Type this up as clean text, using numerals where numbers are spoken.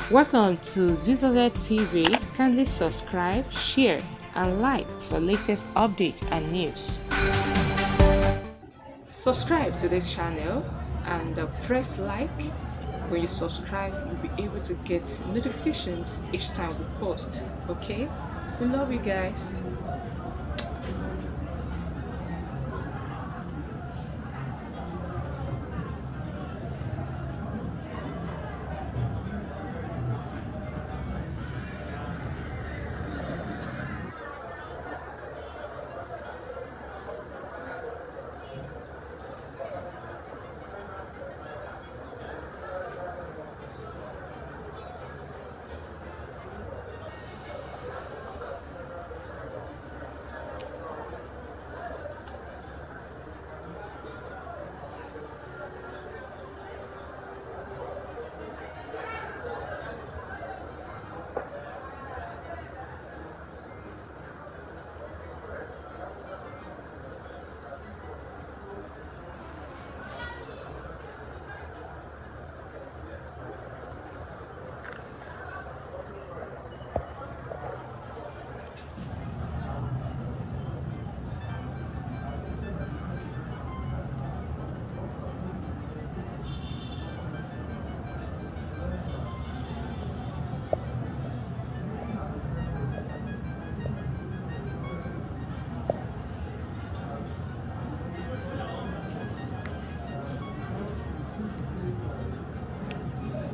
Welcome to ZZZ TV. Kindly subscribe, share, and like for latest updates and news. Subscribe to this channel and press like. When you subscribe, you'll be able to get notifications each time we post. Okay? We love you guys.